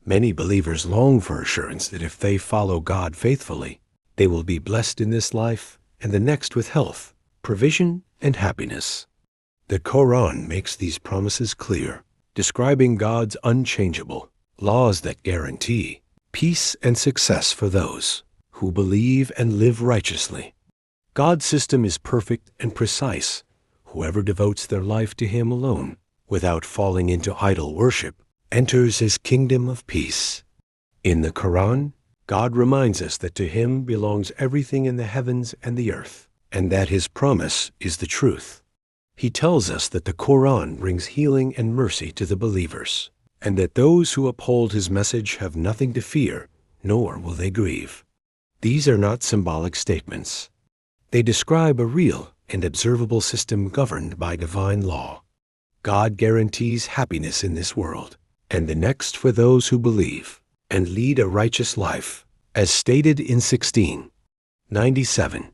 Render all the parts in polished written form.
Many believers long for assurance that if they follow God faithfully, they will be blessed in this life and the next with health, provision, and happiness. The Quran makes these promises clear, describing God's unchangeable laws that guarantee peace and success for those who believe and live righteously. God's system is perfect and precise. Whoever devotes their life to Him alone, without falling into idol worship, enters His kingdom of peace. In the Quran, God reminds us that to Him belongs everything in the heavens and the earth, and that His promise is the truth. He tells us that the Quran brings healing and mercy to the believers, and that those who uphold His message have nothing to fear, nor will they grieve. These are not symbolic statements. They describe a real and observable system governed by divine law. God guarantees happiness in this world and the next for those who believe and lead a righteous life, as stated in 16:97.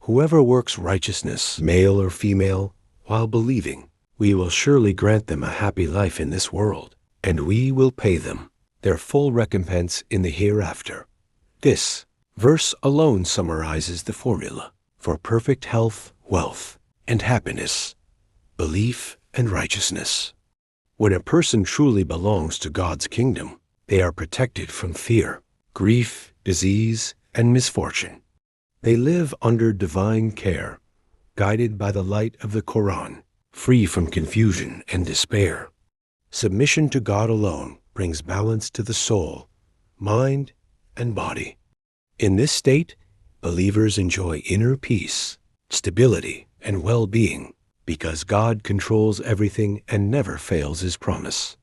Whoever works righteousness, male or female, while believing, we will surely grant them a happy life in this world, and we will pay them their full recompense in the hereafter. This verse alone summarizes the formula for perfect health, wealth, and happiness, belief and righteousness. When a person truly belongs to God's kingdom, they are protected from fear, grief, disease, and misfortune. They live under divine care, guided by the light of the Quran, free from confusion and despair. Submission to God alone brings balance to the soul, mind, and body. In this state, believers enjoy inner peace, stability, and well-being, because God controls everything and never fails His promise.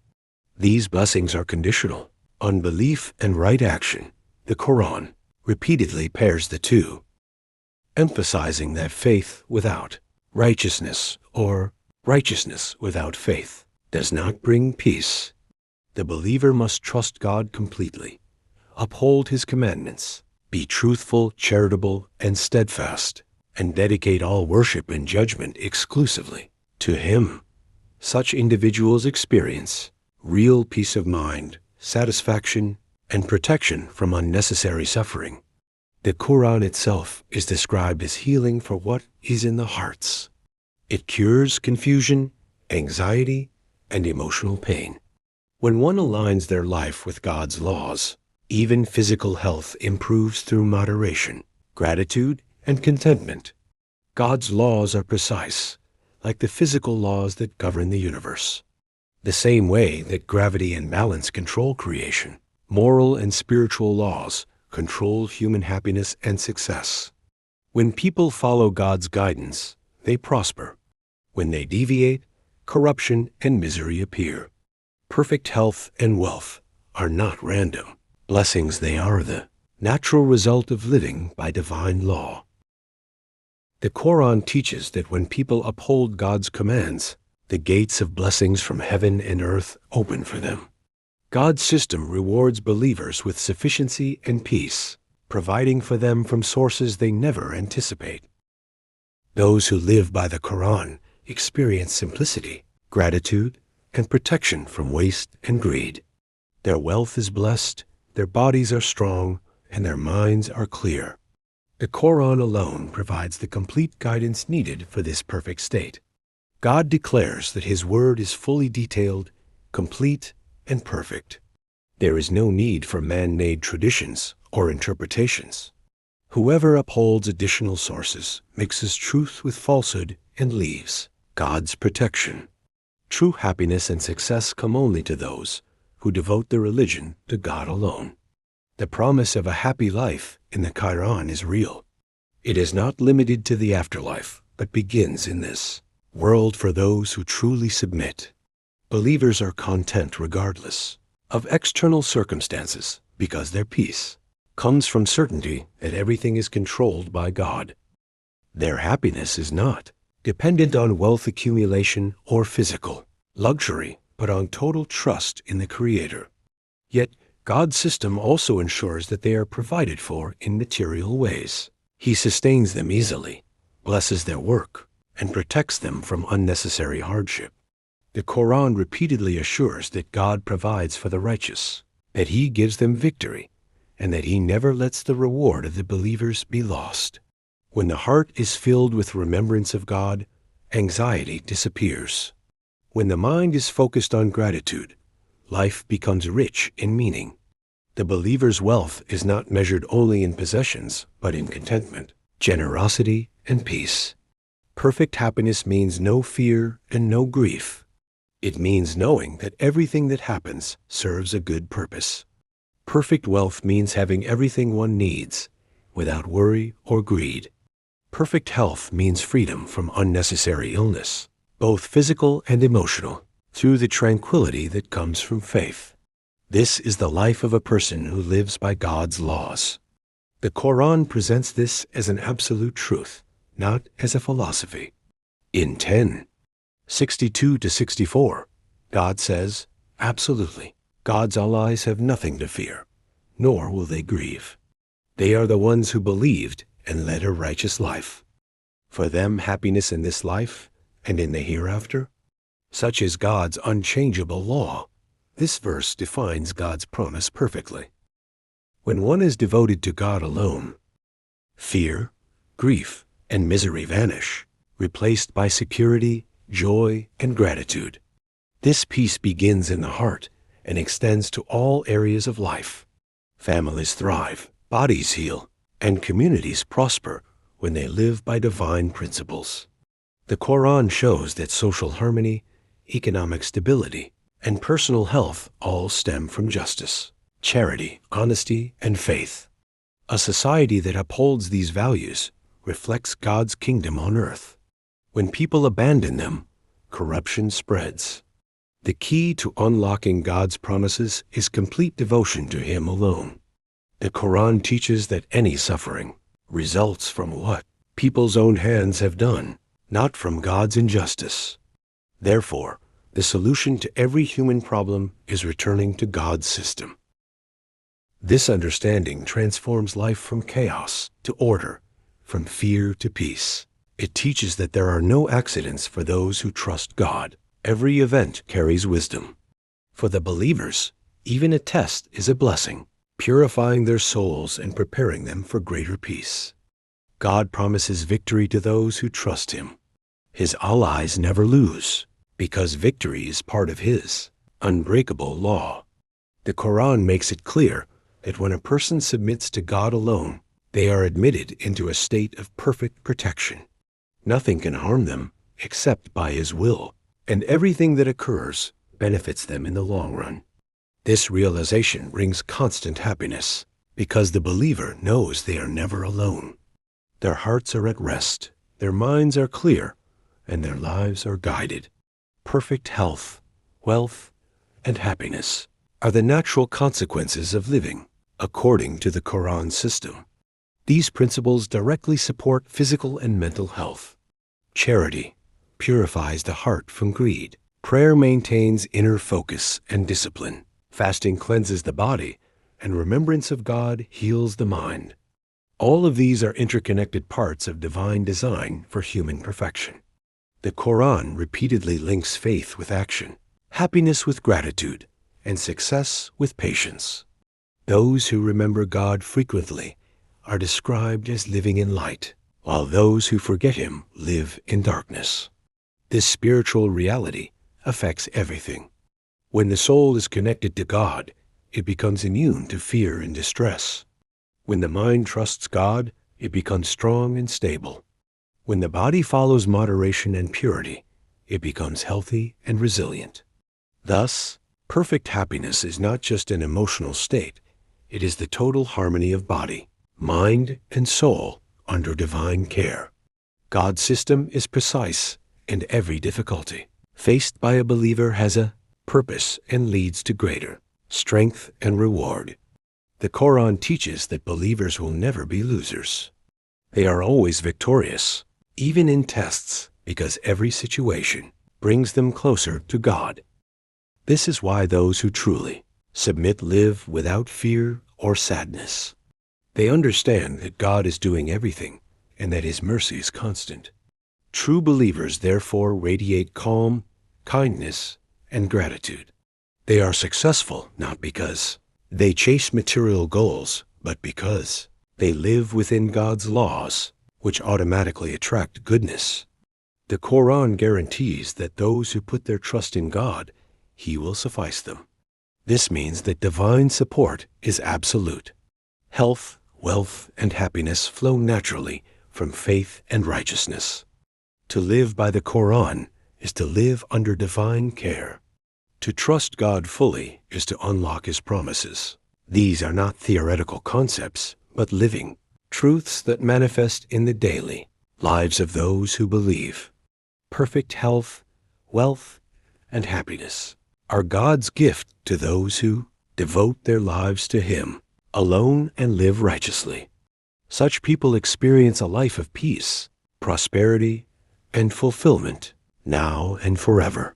These blessings are conditional on belief and right action. The Quran repeatedly pairs the two, emphasizing that faith without righteousness or righteousness without faith does not bring peace. The believer must trust God completely, uphold His commandments, be truthful, charitable, and steadfast, and dedicate all worship and judgment exclusively to Him. Such individuals experience real peace of mind, satisfaction, and protection from unnecessary suffering. The Quran itself is described as healing for what is in the hearts. It cures confusion, anxiety, and emotional pain. When one aligns their life with God's laws, even physical health improves through moderation, gratitude, and contentment. God's laws are precise, like the physical laws that govern the universe. The same way that gravity and balance control creation, moral and spiritual laws control human happiness and success. When people follow God's guidance, they prosper. When they deviate, corruption and misery appear. Perfect health and wealth are not random blessings. They are the natural result of living by divine law. The Quran teaches that when people uphold God's commands, the gates of blessings from heaven and earth open for them. God's system rewards believers with sufficiency and peace, providing for them from sources they never anticipate. Those who live by the Quran experience simplicity, gratitude, and protection from waste and greed. Their wealth is blessed, their bodies are strong, and their minds are clear. The Quran alone provides the complete guidance needed for this perfect state. God declares that His word is fully detailed, complete, and perfect. There is no need for man-made traditions or interpretations. Whoever upholds additional sources mixes truth with falsehood and leaves God's protection. True happiness and success come only to those who devote their religion to God alone. The promise of a happy life in the Quran is real. It is not limited to the afterlife, but begins in this world for those who truly submit. Believers are content regardless of external circumstances because their peace comes from certainty that everything is controlled by God. Their happiness is not dependent on wealth accumulation or physical luxury, but on total trust in the Creator. Yet, God's system also ensures that they are provided for in material ways. He sustains them easily, blesses their work, and protects them from unnecessary hardship. The Quran repeatedly assures that God provides for the righteous, that He gives them victory, and that He never lets the reward of the believers be lost. When the heart is filled with remembrance of God, anxiety disappears. When the mind is focused on gratitude, life becomes rich in meaning. The believer's wealth is not measured only in possessions, but in contentment, generosity, and peace. Perfect happiness means no fear and no grief. It means knowing that everything that happens serves a good purpose. Perfect wealth means having everything one needs, without worry or greed. Perfect health means freedom from unnecessary illness, both physical and emotional, through the tranquility that comes from faith. This is the life of a person who lives by God's laws. The Quran presents this as an absolute truth, not as a philosophy. In 10:62-64, God says, absolutely, God's allies have nothing to fear, nor will they grieve. They are the ones who believed and led a righteous life. For them, happiness in this life and in the hereafter. Such is God's unchangeable law. This verse defines God's promise perfectly. When one is devoted to God alone, fear, grief, and misery vanish, replaced by security, joy, and gratitude. This peace begins in the heart and extends to all areas of life. Families thrive, bodies heal, and communities prosper when they live by divine principles. The Quran shows that social harmony, economic stability, and personal health all stem from justice, charity, honesty, and faith. A society that upholds these values reflects God's kingdom on earth. When people abandon them, corruption spreads. The key to unlocking God's promises is complete devotion to Him alone. The Quran teaches that any suffering results from what people's own hands have done, not from God's injustice. Therefore, the solution to every human problem is returning to God's system. This understanding transforms life from chaos to order, from fear to peace. It teaches that there are no accidents for those who trust God. Every event carries wisdom. For the believers, even a test is a blessing, purifying their souls and preparing them for greater peace. God promises victory to those who trust Him. His allies never lose, because victory is part of His unbreakable law. The Quran makes it clear that when a person submits to God alone, they are admitted into a state of perfect protection. Nothing can harm them except by His will, and everything that occurs benefits them in the long run. This realization brings constant happiness, because the believer knows they are never alone. Their hearts are at rest, their minds are clear, and their lives are guided. Perfect health, wealth, and happiness are the natural consequences of living according to the Quran system. These principles directly support physical and mental health. Charity purifies the heart from greed. Prayer maintains inner focus and discipline. Fasting cleanses the body, and remembrance of God heals the mind. All of these are interconnected parts of divine design for human perfection. The Quran repeatedly links faith with action, happiness with gratitude, and success with patience. Those who remember God frequently are described as living in light, while those who forget Him live in darkness. This spiritual reality affects everything. When the soul is connected to God, it becomes immune to fear and distress. When the mind trusts God, it becomes strong and stable. When the body follows moderation and purity, it becomes healthy and resilient. Thus, perfect happiness is not just an emotional state, it is the total harmony of body, mind, and soul under divine care. God's system is precise, and every difficulty faced by a believer has a purpose and leads to greater strength and reward. The Quran teaches that believers will never be losers. They are always victorious, even in tests, because every situation brings them closer to God. This is why those who truly submit live without fear or sadness. They understand that God is doing everything and that His mercy is constant. True believers therefore radiate calm, kindness, and gratitude. They are successful not because They chase material goals, but because they live within God's laws, which automatically attract goodness. The Quran guarantees that those who put their trust in God, He will suffice them. This means that divine support is absolute. Health, wealth, and happiness flow naturally from faith and righteousness. To live by the Quran is to live under divine care. To trust God fully is to unlock His promises. These are not theoretical concepts, but living truths that manifest in the daily lives of those who believe. Perfect health, wealth, and happiness are God's gift to those who devote their lives to Him alone and live righteously. Such people experience a life of peace, prosperity, and fulfillment now and forever.